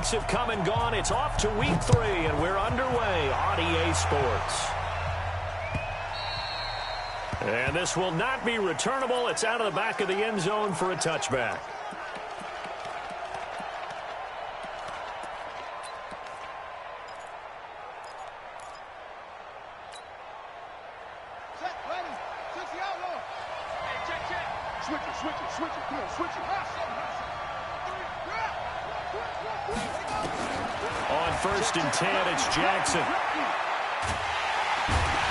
weeks have come and gone. It's off to week 3, and we're underway on EA Sports. And this will not be returnable. It's out of the back of the end zone for a touchback. On 1st and 10, it's Jackson.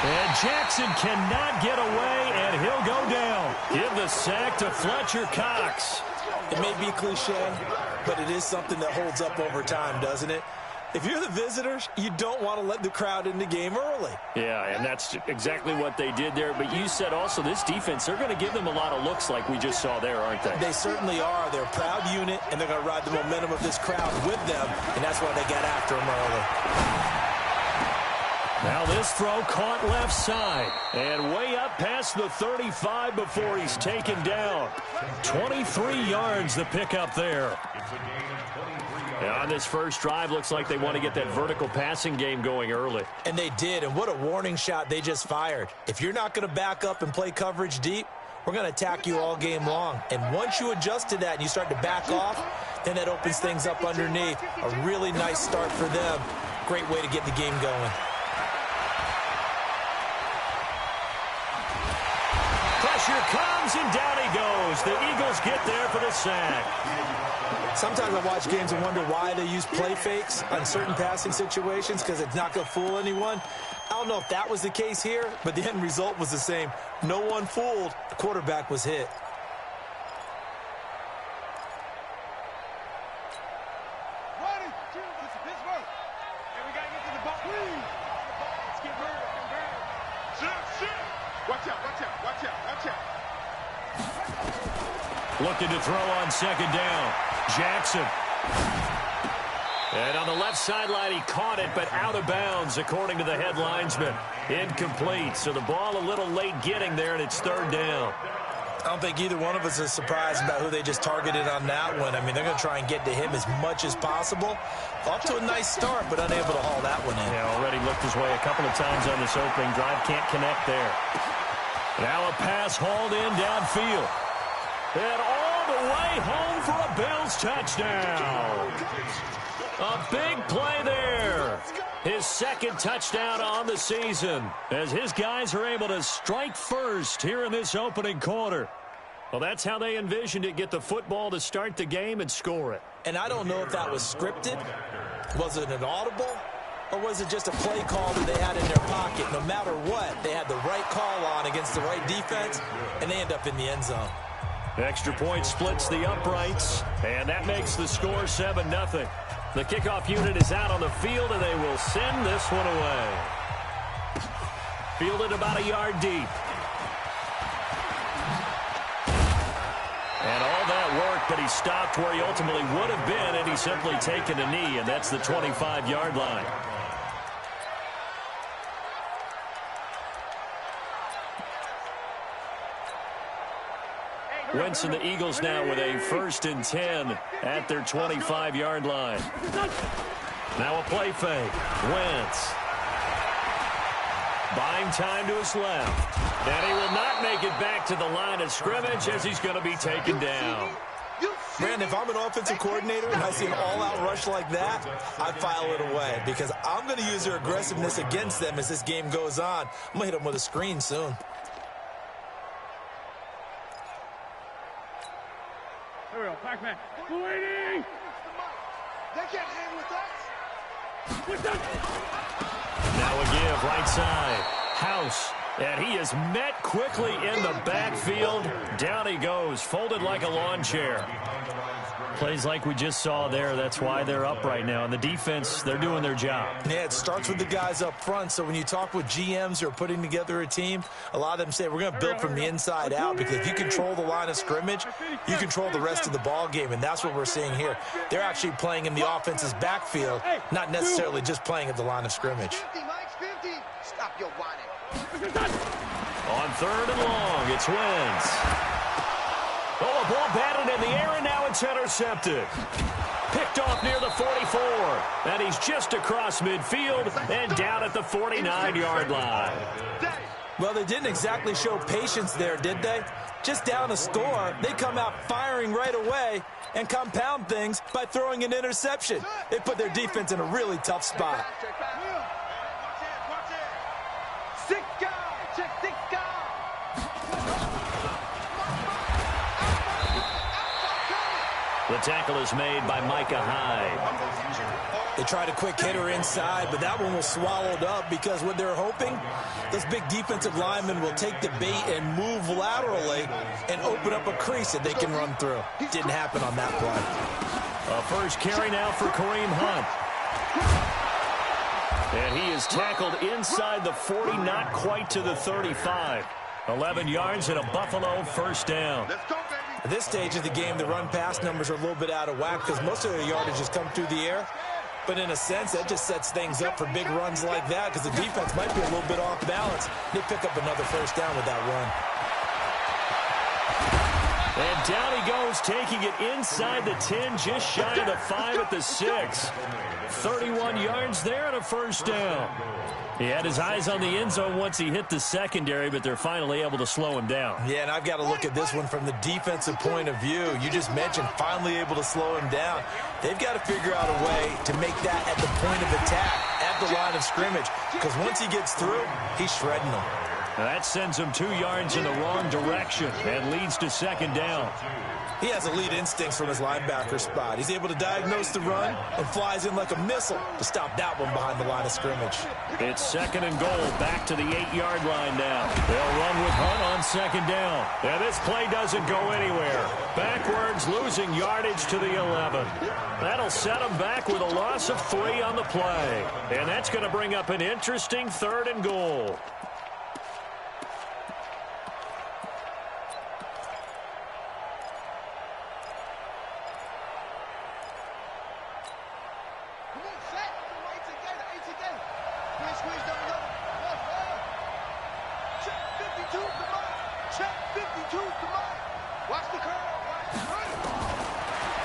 And Jackson cannot get away, and he'll go down. Give the sack to Fletcher Cox. It may be cliche, but it is something that holds up over time, doesn't it? If you're the visitors, you don't want to let the crowd in the game early. Yeah, and that's exactly what they did there. But you said also this defense, they're going to give them a lot of looks like we just saw there, aren't they? They certainly are. They're a proud unit, and they're going to ride the momentum of this crowd with them, and that's why they got after them early. Now this throw caught left side and way up past the 35 before he's taken down. 23 yards the pickup there. And on this first drive, looks like they want to get that vertical passing game going early. And they did, and what a warning shot they just fired. If you're not going to back up and play coverage deep, we're going to attack you all game long. And once you adjust to that and you start to back off, then that opens things up underneath. A really nice start for them. Great way to get the game going. Pressure comes, and down he goes. The Eagles get there for the sack. Sometimes I watch games and wonder why they use play fakes on certain passing situations, because it's not going to fool anyone. I don't know if that was the case here, but the end result was the same. No one fooled. The quarterback was hit. Looking to throw on 2nd down. Jackson. And on the left sideline, he caught it, but out of bounds, according to the head linesman. Incomplete. So the ball a little late getting there, and it's 3rd down. I don't think either one of us is surprised about who they just targeted on that one. I mean, they're going to try and get to him as much as possible. Off to a nice start, but unable to haul that one in. Yeah, already looked his way a couple of times on this opening drive. Can't connect there. Now a pass hauled in downfield. And all the way home for a Bills touchdown. A big play there. His 2nd touchdown on the season as his guys are able to strike first here in this opening quarter. Well, that's how they envisioned it, get the football to start the game and score it. And I don't know if that was scripted. Was it an audible? Or was it just a play call that they had in their pocket? No matter what, they had the right call on against the right defense, and they end up in the end zone. Extra point splits the uprights, and that makes the score 7-0. The kickoff unit is out on the field, and they will send this one away. Fielded about a yard deep. And all that work, but he stopped where he ultimately would have been, and he's simply taken a knee, and that's the 25-yard line. Wentz and the Eagles now with a 1st and 10 at their 25-yard line. Now a play fake. Wentz. Buying time to his left. And he will not make it back to the line of scrimmage as he's going to be taken down. Man, if I'm an offensive coordinator and I see an all-out rush like that, I file it away because I'm going to use their aggressiveness against them as this game goes on. I'm going to hit them with a screen soon. There we go, Pac-Man. Waiting! They can't hang with us. Now a give, right side. House. And he is met quickly in the backfield. Down he goes, folded like a lawn chair. Plays like we just saw there. That's why they're up right now. And the defense, they're doing their job. Yeah, it starts with the guys up front. So when you talk with GMs who are putting together a team, a lot of them say, we're going to build from the inside out. Because if you control the line of scrimmage, you control the rest of the ball game. And that's what we're seeing here. They're actually playing in the offense's backfield, not necessarily just playing at the line of scrimmage. 50, Mike's 50. Stop your whining. On 3rd and long, it's Wentz. Oh, a ball batted in the air, and now it's intercepted. Picked off near the 44 And he's just across midfield and down at the 49-yard line. Well, they didn't exactly show patience there, did they? Just down a score, they come out firing right away and compound things by throwing an interception. They put their defense in a really tough spot. Sick guy, check sick guy. The tackle is made by Micah Hyde. They tried a quick hitter inside, but that one was swallowed up because what they're hoping, those big defensive linemen will take the bait and move laterally and open up a crease that they can run through. Didn't happen on that play. A first carry now for Kareem Hunt. And he is tackled inside the 40, not quite to the 35. 11 yards and a Buffalo first down. Let's go, baby. At this stage of the game, the run-pass numbers are a little bit out of whack because most of their yardage has come through the air. But in a sense, that just sets things up for big runs like that because the defense might be a little bit off balance. They pick up another first down with that run. And down he goes, taking it inside the 10, just shy of the 5 at the 6. 31 yards there and a first down. He had his eyes on the end zone once he hit the secondary, but they're finally able to slow him down. Yeah, and I've got to look at this one from the defensive point of view. You just mentioned finally able to slow him down. They've got to figure out a way to make that at the point of attack, at the line of scrimmage, because once he gets through, he's shredding them. That sends him 2 yards in the wrong direction and leads to second down. He has elite instincts from his linebacker spot. He's able to diagnose the run and flies in like a missile to stop that one behind the line of scrimmage. It's second and goal, back to the 8-yard line now. They'll run with Hunt on second down. And this play doesn't go anywhere. Backwards, losing yardage to the 11. That'll set him back with a loss of 3 on the play. And that's going to bring up an interesting third and goal.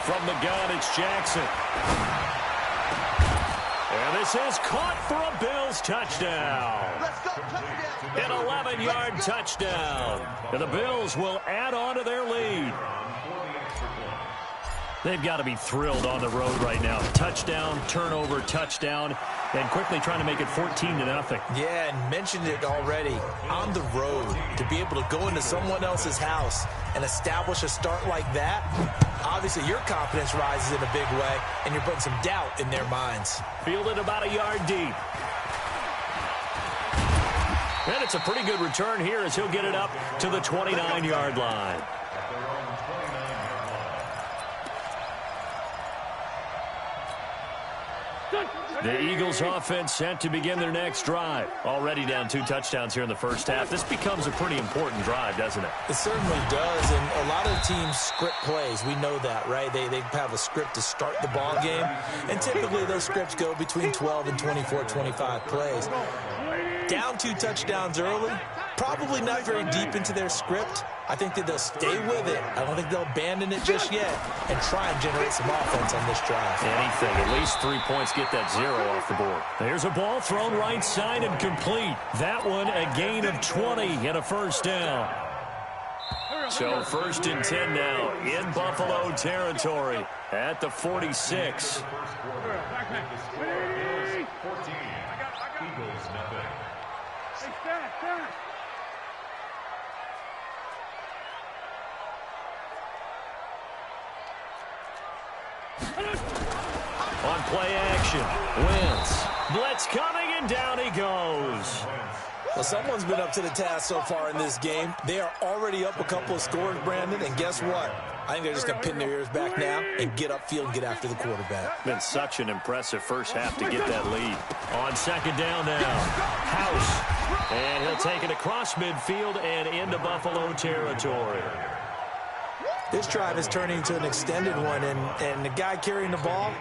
From the gun, it's Jackson. And this is caught for a Bills touchdown. An 11-yard touchdown. And the Bills will add on to their lead. They've got to be thrilled on the road right now. Touchdown, turnover, touchdown, and quickly trying to make it 14-0. Yeah, and mentioned it already. On the road, to be able to go into someone else's house and establish a start like that, obviously your confidence rises in a big way, and you're putting some doubt in their minds. Fielded about a yard deep. And it's a pretty good return here as he'll get it up to the 29-yard line. The Eagles offense set to begin their next drive. Already down 2 touchdowns here in the first half. This becomes a pretty important drive, doesn't it? It certainly does, and a lot of teams script plays. We know that, right? They have a script to start the ball game, and typically those scripts go between 12 and 24, 25 plays. Down 2 touchdowns early, probably not very deep into their script. I think that they'll stay with it. I don't think they'll abandon it just yet and try and generate some offense on this drive. Anything. At least 3 points, get that 0 off the board. There's a ball thrown right side and complete. That one a gain of 20 and a first down. So first and 10 now in Buffalo territory at the 46. On play action, Wentz. Blitz coming, and down he goes. Well, someone's been up to the task so far in this game. They are already up a couple of scores, Brandon, and guess what? I think they're just going to pin their ears back now and get upfield and get after the quarterback. Been such an impressive first half to get that lead. On second down now, House. And he'll take it across midfield and into Buffalo territory. This drive is turning into an extended one, and the guy carrying the ball,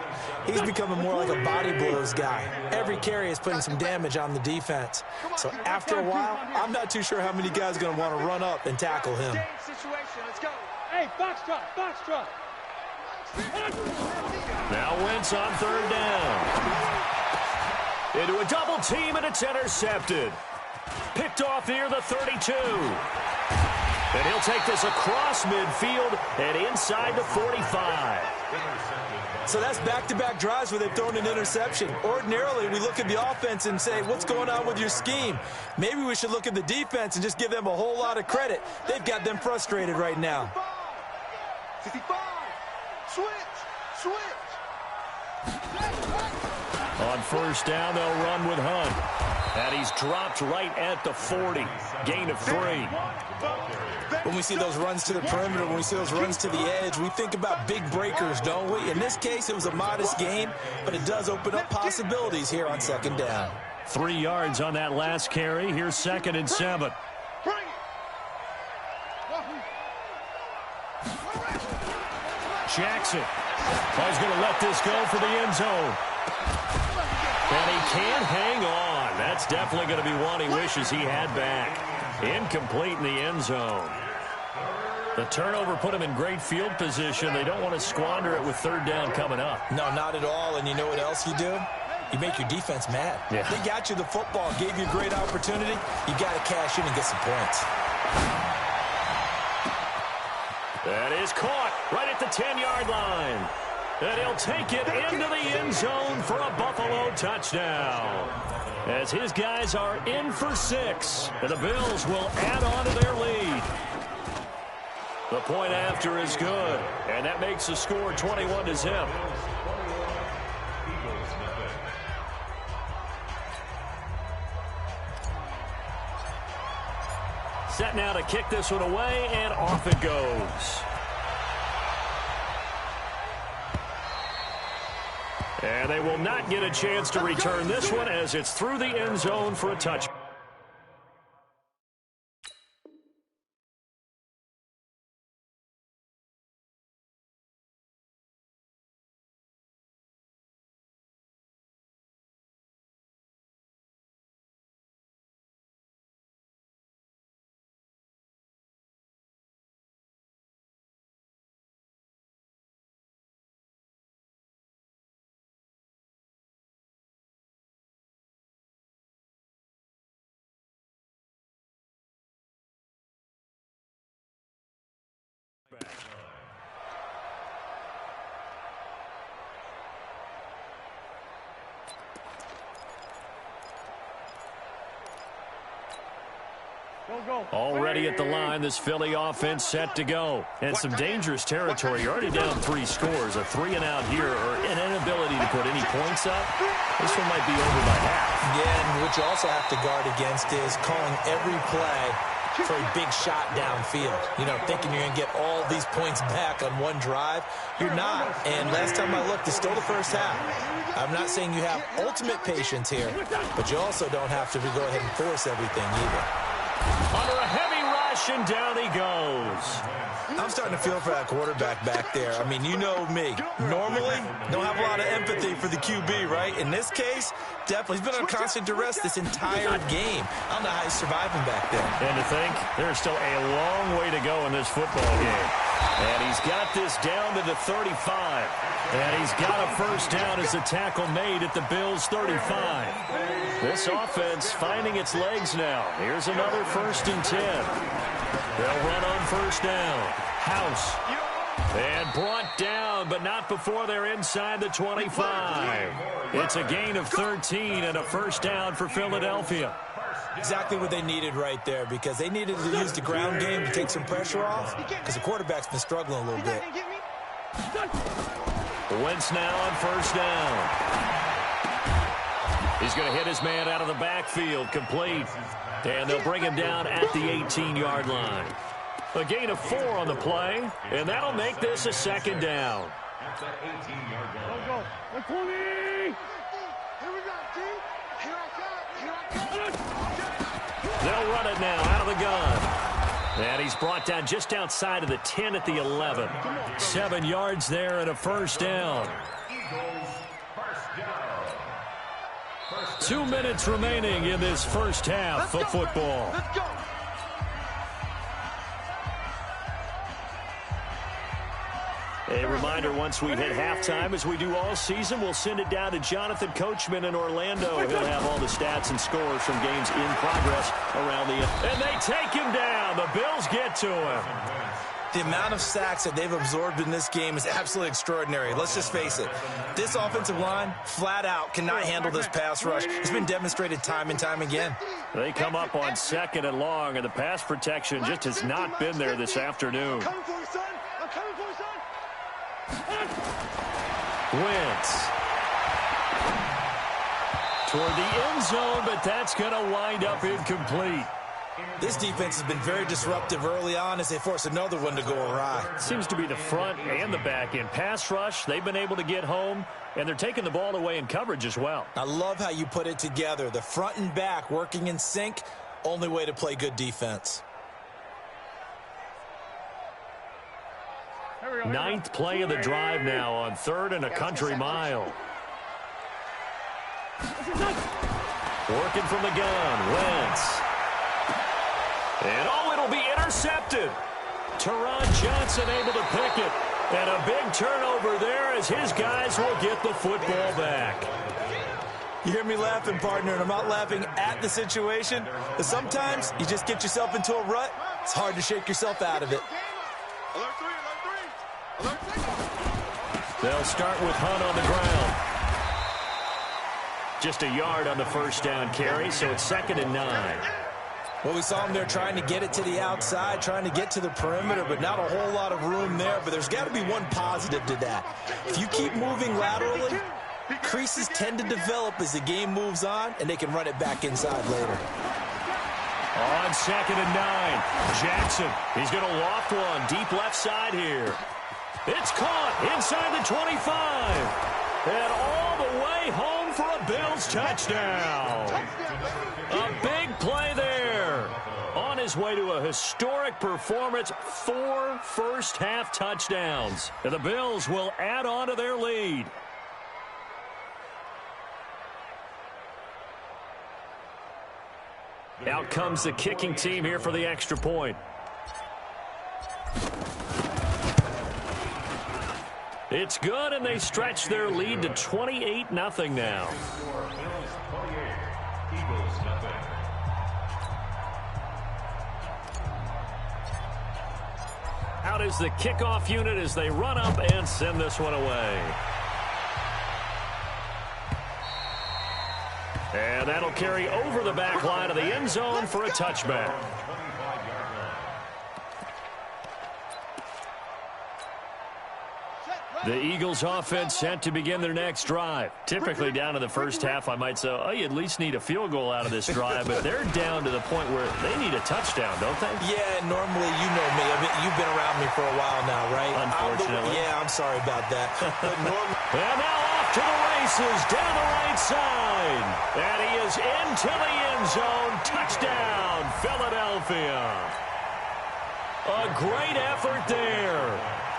he's becoming more like a body blows guy. Every carry is putting some damage on the defense. So after a while, I'm not too sure how many guys are going to want to run up and tackle him. Hey, box drop, box drop. Now Wentz on third down. Into a double team, and it's intercepted. Picked off near the 32. And he'll take this across midfield and inside the 45. So that's back-to-back drives where they've thrown an interception. Ordinarily, we look at the offense and say, what's going on with your scheme? Maybe we should look at the defense and just give them a whole lot of credit. They've got them frustrated right now. 65. Switch. On first down, they'll run with Hunt. And he's dropped right at the 40. Gain of 3. When we see those runs to the perimeter, when we see those runs to the edge, we think about big breakers, don't we? In this case, it was a modest game, but it does open up possibilities here on second down. 3 yards on that last carry. Here's 2nd and 7. Jackson. He's going to let this go for the end zone. And he can't hang on. That's definitely going to be one he wishes he had back. Incomplete in the end zone. The turnover put him in great field position. They don't want to squander it with 3rd down coming up. No, not at all. And you know what else you do? You make your defense mad. Yeah. They got you the football, gave you a great opportunity. You got to cash in and get some points. That is caught right at the 10-yard line. And he'll take it into the end zone for a Buffalo touchdown. As his guys are in for 6. And the Bills will add on to their lead. The point after is good. And that makes the score 21-0. Set now to kick this one away, and off it goes. And they will not get a chance to return this one as it's through the end zone for a touchdown. Already at the line, this Philly offense set to go. And some dangerous territory. You're already down 3 scores. A 3-and-out here or an inability to put any points up. This one might be over by half. Yeah, and what you also have to guard against is calling every play for a big shot downfield. You know, thinking you're going to get all these points back on one drive. You're not. And last time I looked, it's still the first half. I'm not saying you have ultimate patience here, but you also don't have to go ahead and force everything either. Under a heavy rush, and down he goes. I'm starting to feel for that quarterback back there. I mean, you know me. Normally, don't have a lot of empathy for the QB, right? In this case, definitely. He's been on constant duress this entire game. I don't know how he's surviving back there. And to think, there's still a long way to go in this football game. And he's got this down to the 35. And he's got a first down as the tackle made at the Bills' 35. This offense finding its legs now. Here's another 1st and 10. They'll run on first down. House. And brought down, but not before they're inside the 25. It's a gain of 13 and a first down for Philadelphia. Exactly what they needed right there, because they needed to use the ground game to take some pressure off, because the quarterback's been struggling a little bit. Wentz now on first down. He's going to hit his man out of the backfield, complete. And they'll bring him down at the 18-yard line. A gain of 4 on the play, and that'll make this a second down. They'll run it now out of the gun. And he's brought down just outside of the 10 at the 11. 7 yards there and a first down. 2 minutes remaining in this first half of football. a reminder, once we hit halftime, as we do all season, we'll send it down to Jonathan Coachman in Orlando. He'll have all the stats and scores from games in progress around the end. And they take him down. The Bills get to him. The amount of sacks that they've absorbed in this game is absolutely extraordinary. Let's just face it. This offensive line, flat out, cannot handle this pass rush. It's been demonstrated time and time again. They come up on 2nd and long, and the pass protection just has not been there this afternoon. I'm coming for you, son. I'm coming for you, son. Wentz. Toward the end zone, but that's going to wind up incomplete. This defense has been very disruptive early on as they force another one to go awry. Seems to be the front and the back end. Pass rush, they've been able to get home, and they're taking the ball away in coverage as well. I love how you put it together. The front and back working in sync, only way to play good defense. 9th play of the drive now on 3rd and a country mile. Working from the gun, Wentz. And it'll be intercepted. Teron Johnson able to pick it. And a big turnover there as his guys will get the football back. You hear me laughing, partner, and I'm not laughing at the situation. But sometimes you just get yourself into a rut. It's hard to shake yourself out of it. Alert 3, alert 3. Alert 6. They'll start with Hunt on the ground. Just a yard on the first down carry, so it's 2nd and 9. Well, we saw him there trying to get it to the outside, trying to get to the perimeter, but not a whole lot of room there. But there's got to be one positive to that. If you keep moving laterally, creases tend to develop as the game moves on, and they can run it back inside later. On 2nd and 9, Jackson. He's going to loft one deep left side here. It's caught inside the 25. And all the way home for a Bills touchdown. A big play there. On his way to a historic performance, 4 first-half touchdowns. And the Bills will add on to their lead. Out comes the kicking team here for the extra point. It's good, and they stretch their lead to 28-0 now. Out is the kickoff unit as they run up and send this one away. And that'll carry over the back line of the end zone for a touchback. The Eagles offense set to begin their next drive. Typically down to the first half, I might say, oh, you at least need a field goal out of this drive, but they're down to the point where they need a touchdown, don't they? Yeah, normally, you know me. I mean, you've been around me for a while now, right? Unfortunately. I'm sorry about that. But normally, and now off to the races down the right side. And he is into the end zone. Touchdown, Philadelphia. A great effort there.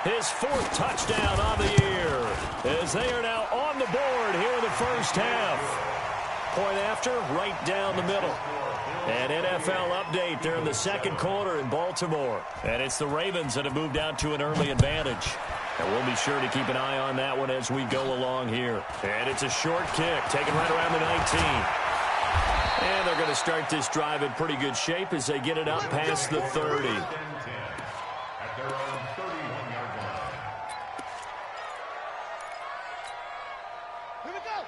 His 4th touchdown on the year as they are now on the board here in the first half. Point after, right down the middle. An NFL update there in the 2nd quarter in Baltimore. And it's the Ravens that have moved out to an early advantage. And we'll be sure to keep an eye on that one as we go along here. And it's a short kick taken right around the 19. And they're going to start this drive in pretty good shape as they get it up past the 30.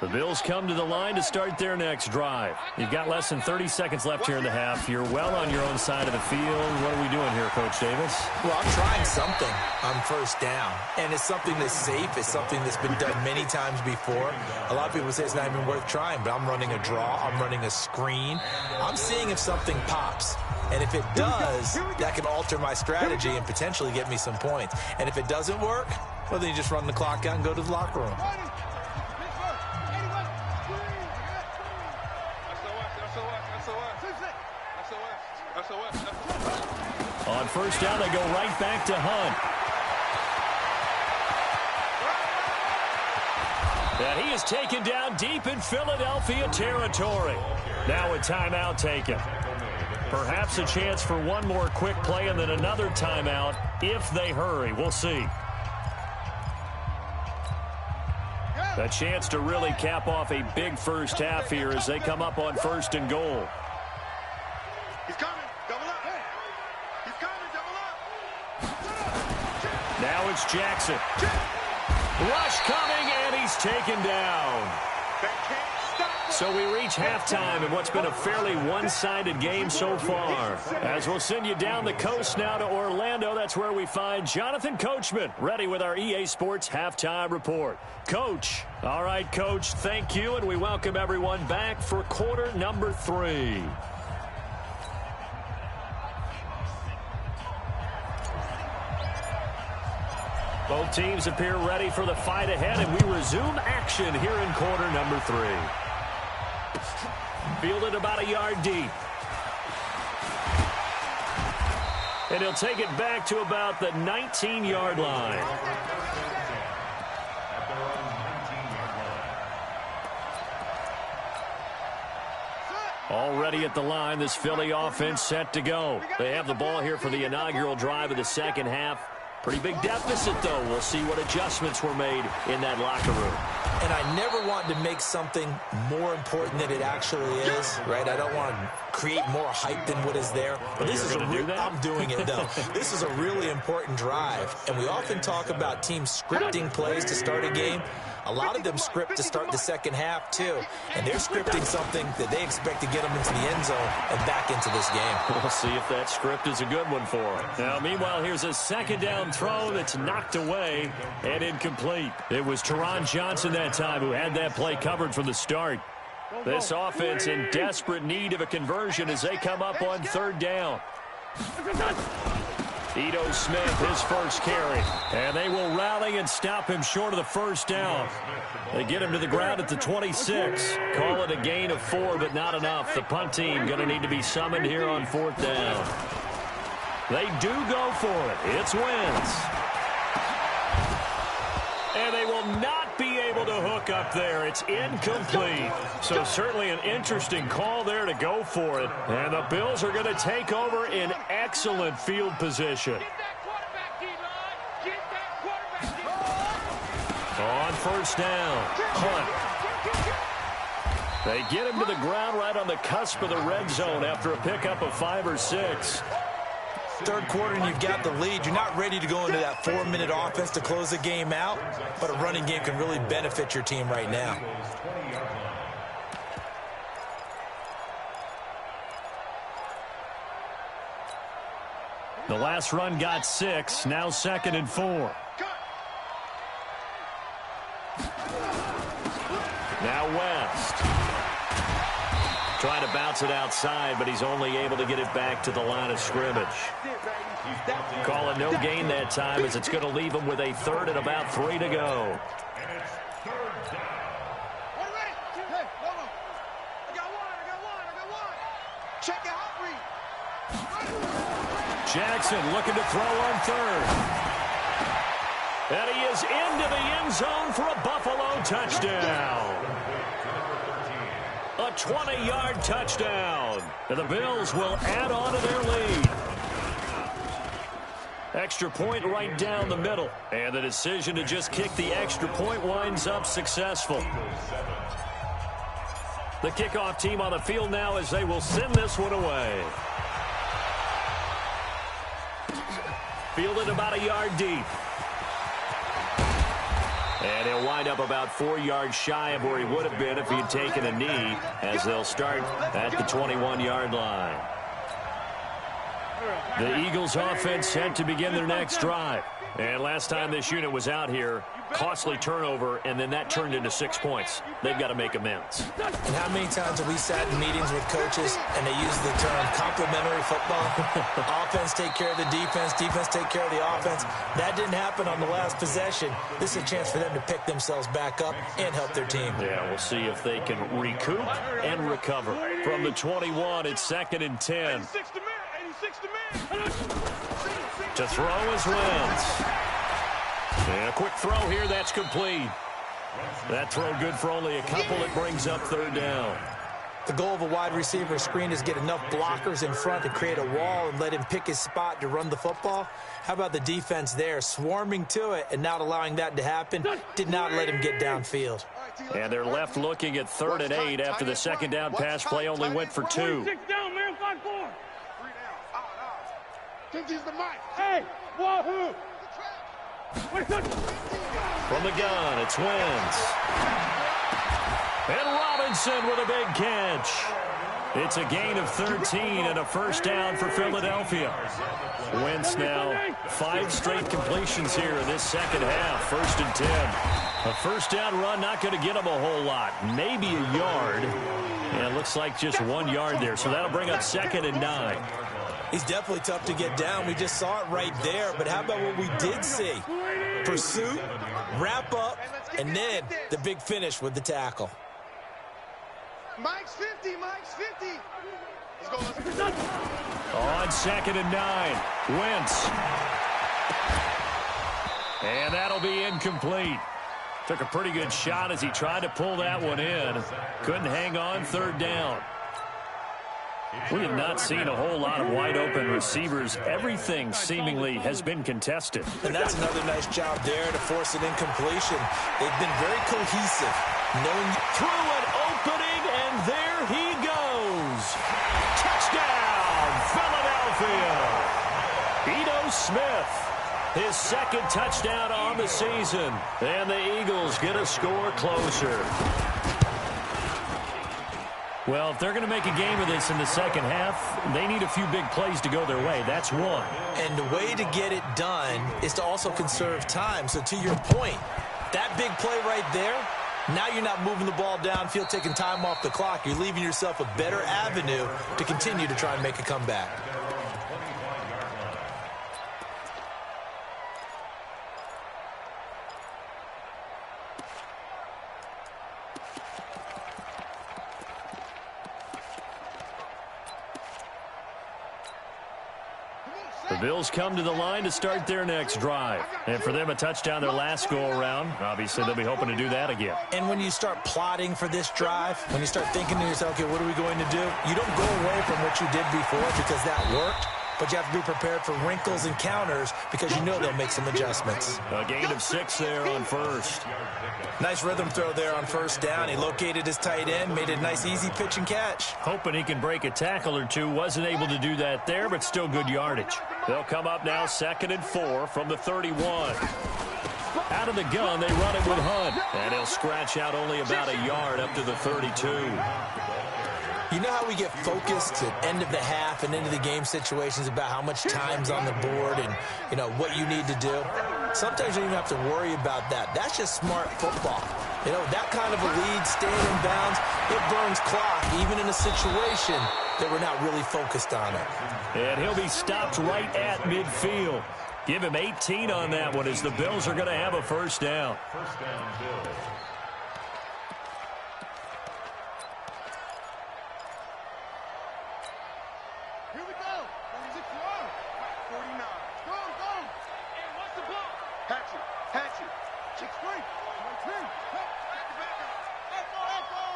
The Bills come to the line to start their next drive. You've got less than 30 seconds left here in the half. You're well on your own side of the field. What are we doing here, Coach Davis? well, I'm trying something on first down, and it's something that's safe. It's something that's been done many times before. A lot of people say it's not even worth trying, but I'm running a draw. I'm running a screen. I'm seeing if something pops. And if it does, that can alter my strategy and potentially get me some points. And if it doesn't work, well, then you just run the clock out and go to the locker room. On first down, they go right back to Hunt. And he is taken down deep in Philadelphia territory. Now a timeout taken. Perhaps a chance for one more quick play and then another timeout if they hurry. We'll see. A chance to really cap off a big first half here as they come up on 1st and goal. He's coming. Double up. He's coming. Double up. Now it's Jackson. Rush coming, and he's taken down. They can't stop him. So we reach halftime in what's been a fairly one-sided game so far. As we'll send you down the coast now to Orlando, that's where we find Jonathan Coachman, ready with our EA Sports Halftime Report. Coach. All right, Coach, thank you, and we welcome everyone back for quarter number 3. Both teams appear ready for the fight ahead, and we resume action here in quarter number 3. Fielded about a yard deep. And he'll take it back to about the 19-yard line. Already at the line, this Philly offense set to go. They have the ball here for the inaugural drive of the second half. Pretty big deficit, though. We'll see what adjustments were made in that locker room. And I never want to make something more important than it actually is, right? I don't want to create more hype than what is there. But this is I'm doing it, though. This is a really important drive. And we often talk about teams scripting plays to start a game. A lot of them script to start the second half, too. And they're scripting something that they expect to get them into the end zone and back into this game. We'll see if that script is a good one for them. Now, meanwhile, here's a second down throw that's knocked away and incomplete. It was Teron Johnson that time who had that play covered from the start. This offense in desperate need of a conversion as they come up on 3rd down. Ito Smith, his first carry. And they will rally and stop him short of the first down. They get him to the ground at the 26. Call it a gain of 4, but not enough. The punt team going to need to be summoned here on 4th down. They do go for it. It's Wentz. And they will not be able to hook up there. It's incomplete. So certainly an interesting call there to go for it. And the Bills are going to take over in excellent field position. On 1st down, Hunt. They get him to the ground right on the cusp of the red zone after a pickup of 5 or 6. 3rd quarter and you've got the lead. You're not ready to go into that 4-minute offense to close the game out, but a running game can really benefit your team right now. The last run got 6, now 2nd and 4. Now West. Trying to bounce it outside, but he's only able to get it back to the line of scrimmage. Call it no gain that time as it's going to leave him with a 3rd and about 3 to go. Jackson looking to throw on 3rd. And he is into the end zone for a Buffalo touchdown. A 20-yard touchdown. And the Bills will add on to their lead. Extra point right down the middle. And the decision to just kick the extra point winds up successful. The kickoff team on the field now as they will send this one away. Fielded about a yard deep. And he'll wind up about 4 yards shy of where he would have been if he had taken a knee, as they'll start at the 21-yard line. The Eagles offense set to begin their next drive. And last time this unit was out here, costly turnover, and then that turned into 6 points. They've got to make amends. And how many times have we sat in meetings with coaches and they use the term complementary football? Offense take care of the defense, defense take care of the offense. That didn't happen on the last possession. This is a chance for them to pick themselves back up and help their team. Yeah, we'll see if they can recoup and recover. From the 21, it's 2nd and 10. To throw is Wentz. And a quick throw here, that's complete. That throw good for only a couple. It brings up 3rd down. The goal of a wide receiver screen is get enough blockers in front to create a wall and let him pick his spot to run the football. How about the defense there, swarming to it and not allowing that to happen? Did not let him get downfield. And they're left looking at 3rd and 8 after the second down pass play only went for 2. 6 down, man, 5-4. 3 down. Kenji's the mic. Hey, wahoo! From the gun, it's Wentz. And Robinson with a big catch. It's a gain of 13 and a first down for Philadelphia. Wentz now 5 straight completions here in this second half. 1st and 10. A first down run not going to get him a whole lot. Maybe a yard. And it looks like just 1 yard there. So that'll bring up 2nd and 9. He's definitely tough to get down. We just saw it right there. But how about what we did see? Pursuit, wrap up, and then the big finish with the tackle. Mike's 50. Mike's 50. Let's go. On 2nd and 9. Wentz. And that'll be incomplete. Took a pretty good shot as he tried to pull that one in. Couldn't hang on 3rd down. We have not seen a whole lot of wide-open receivers. Everything seemingly has been contested. And that's another nice job there to force an incompletion. They've been very cohesive. Knowing through an opening, and there he goes. Touchdown, Philadelphia. Ito Smith, his 2nd touchdown on the season. And the Eagles get a score closer. Well, if they're going to make a game of this in the second half, they need a few big plays to go their way. That's one. And the way to get it done is to also conserve time. So to your point, that big play right there, now you're not moving the ball downfield, taking time off the clock. You're leaving yourself a better avenue to continue to try and make a comeback. The Bills come to the line to start their next drive. And for them, a touchdown their last go-around. Obviously, they'll be hoping to do that again. And when you start plotting for this drive, when you start thinking to yourself, okay, what are we going to do? You don't go away from what you did before because that worked. But you have to be prepared for wrinkles and counters because you know they'll make some adjustments. A gain of 6 there on 1st. Nice rhythm throw there on 1st down. He located his tight end, made a nice easy pitch and catch. Hoping he can break a tackle or two. Wasn't able to do that there, but still good yardage. They'll come up now 2nd and 4 from the 31. Out of the gun, they run it with Hunt. And he'll scratch out only about a yard up to the 32. You know how we get focused at end of the half and into the game situations about how much time's on the board and, you know, what you need to do? Sometimes you don't even have to worry about that. That's just smart football. You know, that kind of a lead, staying in bounds, it burns clock, even in a situation that we're not really focused on it. And he'll be stopped right at midfield. Give him 18 on that one as the Bills are going to have a first down. First down, Bills. Here we go. Is it 49. Go, go. And what's the ball? Hatchet, Hatchet. Check straight. 1, 2. Back up. Echo, echo.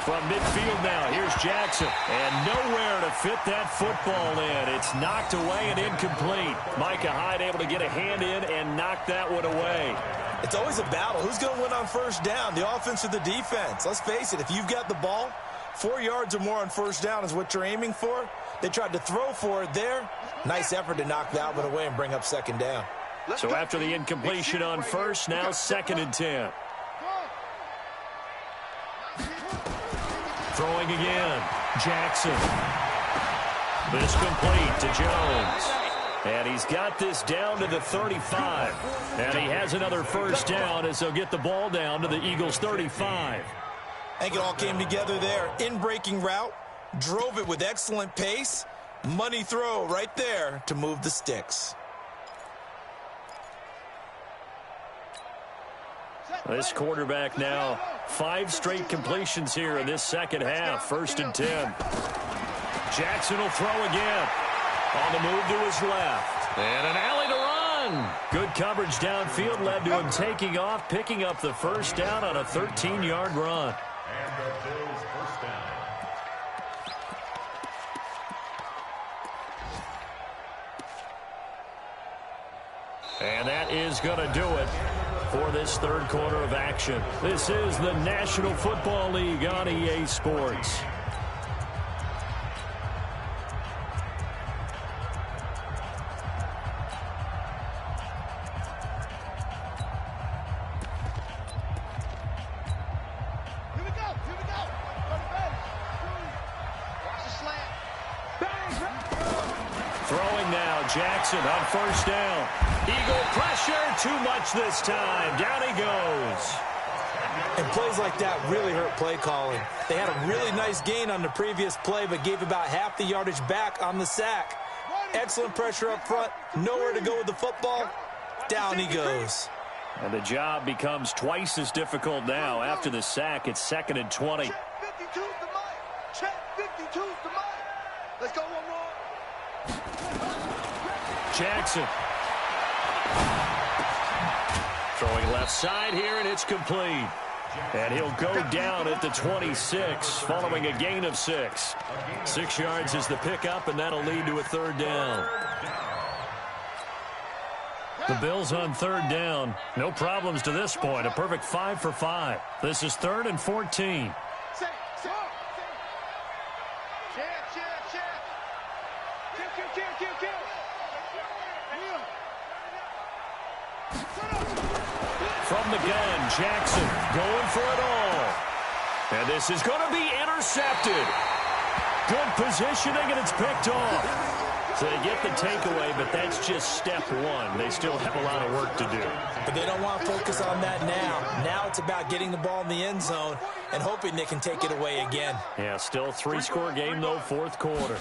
From midfield now, here's Jackson. And nowhere to fit that football in. It's knocked away and incomplete. Micah Hyde able to get a hand in and knock that one away. It's always a battle. Who's going to win on first down, the offense or the defense? Let's face it, if you've got the ball, 4 yards or more on first down is what you're aiming for. They tried to throw for it there. Nice effort to knock that one away and bring up 2nd down. So after the incompletion on first, now 2nd and 10. Throwing again. Jackson. This complete to Jones. And he's got this down to the 35. And he has another first down as they'll get the ball down to the Eagles' 35. I think it all came together there. In-breaking route. Drove it with excellent pace. Money throw right there to move the sticks. This quarterback now 5 straight completions here in this second half. 1st and 10. Jackson will throw again. On the move to his left. And an alley to run. again. Good coverage downfield led to him taking off, picking up the first down on a 13-yard run. And the Bills first down. And that is going to do it for this third quarter of action. This is the National Football League on EA Sports. Throwing now, Jackson on first down. Eagle pressure, too much this time. Down he goes. And plays like that really hurt play calling. They had a really nice gain on the previous play, but gave about half the yardage back on the sack. Excellent pressure up front. Nowhere to go with the football. Down he goes. And the job becomes twice as difficult now. After the sack, it's 2nd and 20. Check 52's the mic. Check 52's the mic. Let's go one more. Jackson. Throwing left side here, and it's complete. And he'll go down at the 26, following a gain of 6. 6 yards is the pickup, and that'll lead to a third down. The Bills on third down. No problems to this point. A perfect 5 for 5. This is 3rd and 14. From the gun, Jackson going for it all. And this is going to be intercepted. Good positioning, and it's picked off. So they get the takeaway, but that's just step one. They still have a lot of work to do. But they don't want to focus on that now. Now it's about getting the ball in the end zone and hoping they can take it away again. Yeah, still a 3-score game, though, fourth quarter.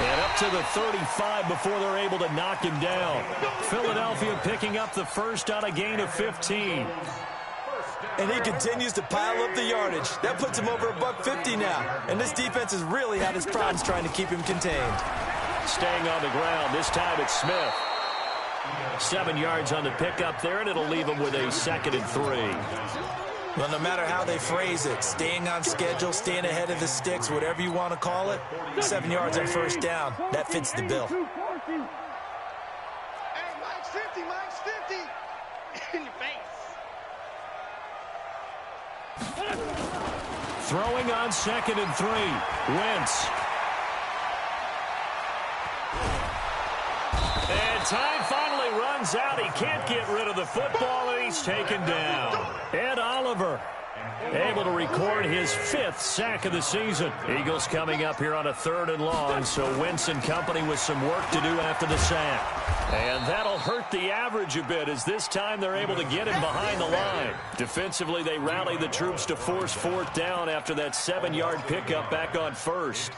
And up to the 35 before they're able to knock him down. Philadelphia picking up the first on a gain of 15. And he continues to pile up the yardage. That puts him over $150 now. And this defense has really had its problems trying to keep him contained. Staying on the ground. This time it's Smith. 7 yards on the pickup there, and it'll leave him with a 2nd and 3. Well, no matter how they phrase it, staying on schedule, staying ahead of the sticks, whatever you want to call it, 7 yards on first down, that fits the bill. Hey, Mike's 50, Mike's 50. In your face. Throwing on 2nd and 3. Wentz. And time finally runs out. He can't get rid of the football, and he's taken down. Ed Oliver able to record his 5th sack of the season. Eagles coming up here on a 3rd and long, so Wentz and company with some work to do after the sack. And that'll hurt the average a bit, as this time they're able to get him behind the line. Defensively, they rally the troops to force 4th down after that 7-yard pickup back on 1st.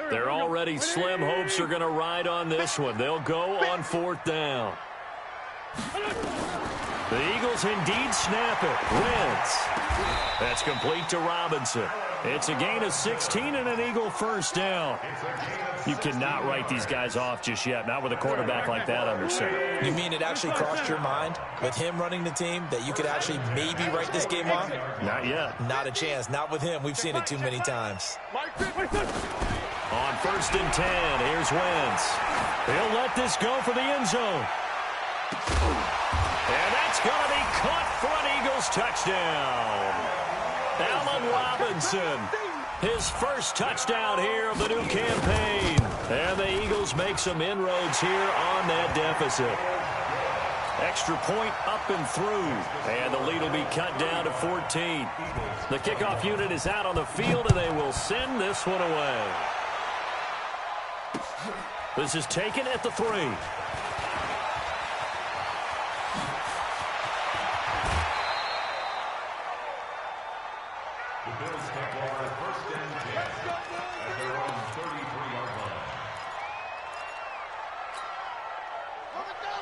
Their already slim hopes are going to ride on this one. They'll go on 4th down. The Eagles indeed snap it. Wentz. That's complete to Robinson. It's a gain of 16 and an Eagle first down. You cannot write these guys off just yet, not with a quarterback like that under center. You mean it actually crossed your mind with him running the team that you could actually maybe write this game off? Not yet. Not a chance. Not with him. We've seen it too many times. On 1st and 10, here's Wentz. He'll let this go for the end zone. And that's going to be caught for an Eagles touchdown. Allen Robinson, his first touchdown here of the new campaign. And the Eagles make some inroads here on that deficit. Extra point up and through. And the lead will be cut down to 14. The kickoff unit is out on the field, and they will send this one away. This is taken at the 3. The Bills take over 1st and 10 at their own 33-yard line.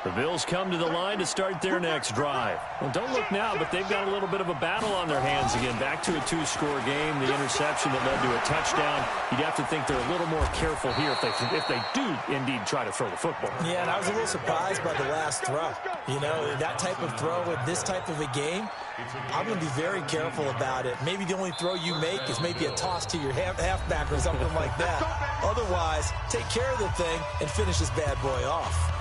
The Bills come to the line to start their next drive. Well, don't look now, but they've got a little bit of a battle on their hands again. Back to a two-score game. The interception that led to a touchdown. You'd have to think they're a little more careful here if they do indeed try to throw the football. Yeah, and I was a little surprised by the last throw. You know, that type of throw in this type of a game, I'm going to be very careful about it. Maybe the only throw you make is maybe a toss to your halfback or something like that. Otherwise, take care of the thing and finish this bad boy off.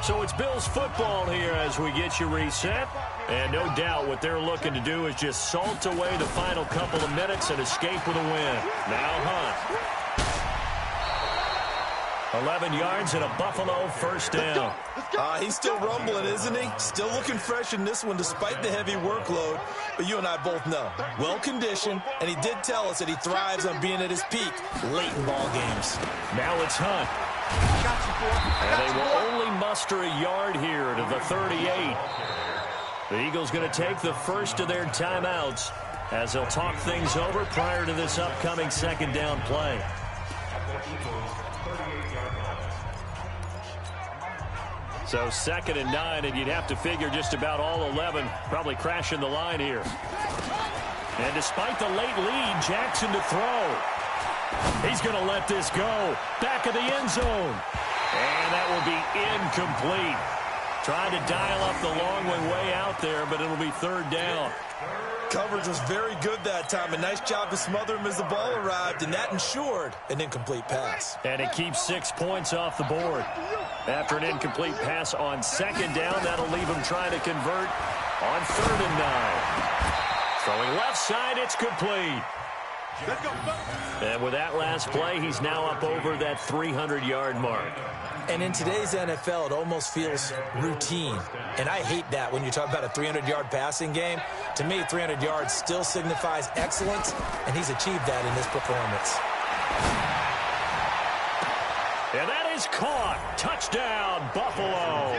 So it's Bills football here as we get you reset. And no doubt what they're looking to do is just salt away the final couple of minutes and escape with a win. Now Hunt. 11 yards and a Buffalo first down. He's still rumbling, isn't he? Still looking fresh in this one despite the heavy workload. But you and I both know, well-conditioned, and he did tell us that he thrives on being at his peak late in ball games. Now it's Hunt. And they will only muster a yard here to the 38. The Eagles going to take the first of their timeouts as they'll talk things over prior to this upcoming second down play. So 2nd and 9, and you'd have to figure just about all 11 probably crashing the line here. And despite the late lead, Jackson to throw. He's going to let this go. Back of the end zone. And that will be incomplete. Trying to dial up the long one way out there, but it'll be 3rd down. Coverage was very good that time. A nice job to smother him as the ball arrived, and that ensured an incomplete pass. And it keeps 6 points off the board. After an incomplete pass on 2nd down, that'll leave him trying to convert on 3rd and 9. Throwing left side, it's complete. And with that last play, he's now up over that 300-yard mark. And in today's NFL, it almost feels routine. And I hate that when you talk about a 300-yard passing game. To me, 300 yards still signifies excellence, and he's achieved that in this performance. And that is caught. Touchdown, Buffalo.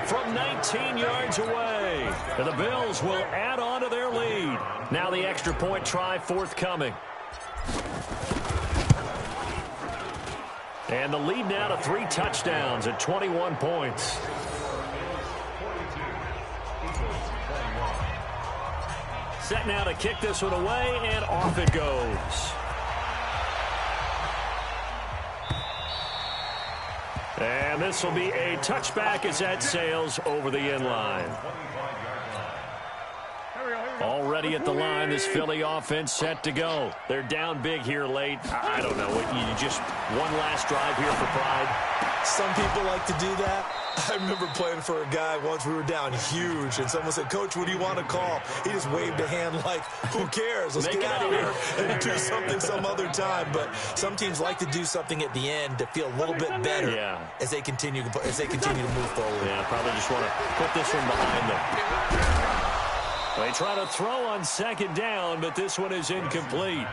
From 19 yards away. And the Bills will add on to their lead. Now the extra point try forthcoming. And the lead now to 3 touchdowns at 21 points. Set now to kick this one away, and off it goes. And this will be a touchback as that sails over the end line. Already at the line, this Philly offense set to go. They're down big here late. I don't know. You just one last drive here for pride. Some people like to do that. I remember playing for a guy once. We were down huge, and someone said, "Coach, what do you want to call?" He just waved a hand like, "Who cares? Let's get out of here and do something some other time." But some teams like to do something at the end to feel a little bit better as they continue to move forward. Yeah, probably just want to put this one behind them. They try to throw on 2nd down, but this one is incomplete.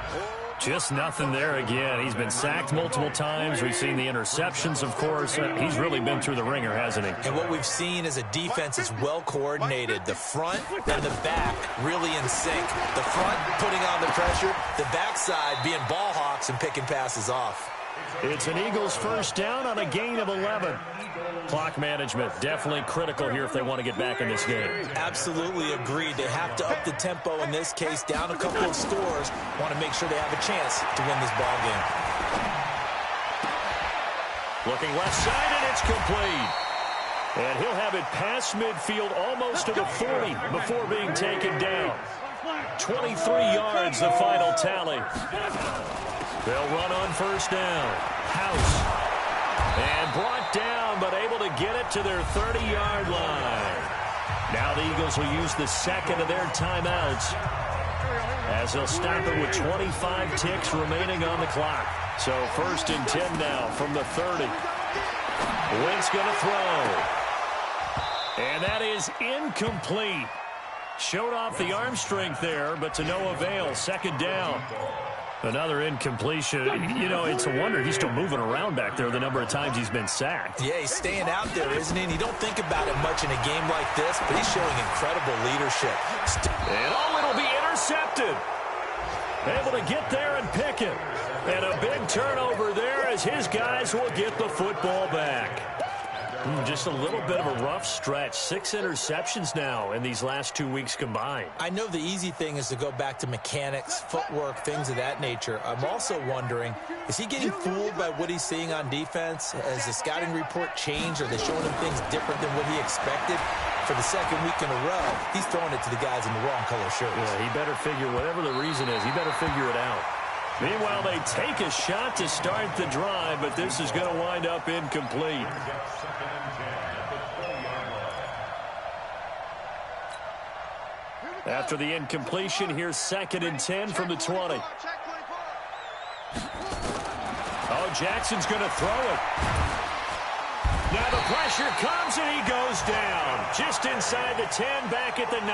Just nothing there again. He's been sacked multiple times. We've seen the interceptions, of course. He's really been through the ringer, hasn't he? And what we've seen is a defense that's well coordinated. The front and the back really in sync. The front putting on the pressure, the backside being ball hawks and picking passes off. It's an Eagles first down on a gain of 11. Clock management definitely critical here if they want to get back in this game. Absolutely agreed. They have to up the tempo in this case, down a couple of scores. Want to make sure they have a chance to win this ball game. Looking left side, and it's complete. And he'll have it past midfield almost to the 40 before being taken down. 23 yards, the final tally. They'll run on first down. House. And brought down, but able to get it to their 30-yard line. Now the Eagles will use the 2nd of their timeouts as they'll stop it with 25 ticks remaining on the clock. So 1st and 10 now from the 30. Wentz going to throw. And that is incomplete. Showed off the arm strength there, but to no avail. 2nd down. Another incompletion. You know, it's a wonder he's still moving around back there the number of times he's been sacked. Yeah, he's staying out there, isn't he? And you don't think about it much in a game like this, but he's showing incredible leadership. And it'll be intercepted. Able to get there and pick it. And a big turnover there as his guys will get the football back. Just a little bit of a rough stretch. 6 interceptions now in these last 2 weeks combined. I know the easy thing is to go back to mechanics, footwork, things of that nature. I'm also wondering, is he getting fooled by what he's seeing on defense? Has the scouting report changed? Are they showing him things different than what he expected? For the second week in a row, he's throwing it to the guys in the wrong color shirts. Yeah, he better figure, whatever the reason is, he better figure it out. Meanwhile, they take a shot to start the drive, but this is going to wind up incomplete. After the incompletion, here's 2nd and 10 from the 20. Oh, Jackson's going to throw it. Now the pressure comes, and he goes down. Just inside the 10, back at the 9.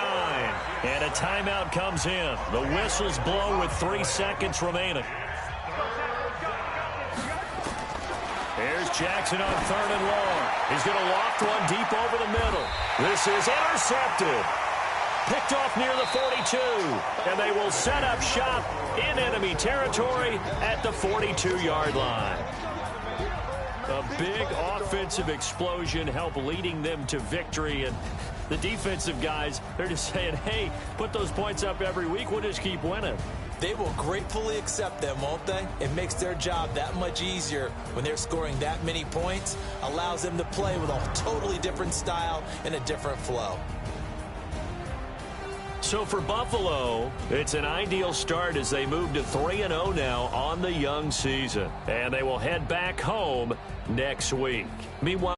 And a timeout comes in. The whistles blow with 3 seconds remaining. Here's Jackson on 3rd and long. He's going to loft one deep over the middle. This is intercepted. Picked off near the 42. And they will set up shop in enemy territory at the 42-yard line. A big offensive explosion helped leading them to victory. And the defensive guys, they're just saying, hey, put those points up every week. We'll just keep winning. They will gratefully accept them, won't they? It makes their job that much easier when they're scoring that many points. Allows them to play with a totally different style and a different flow. So for Buffalo, it's an ideal start as they move to 3-0 now on the young season. And they will head back home next week. Meanwhile,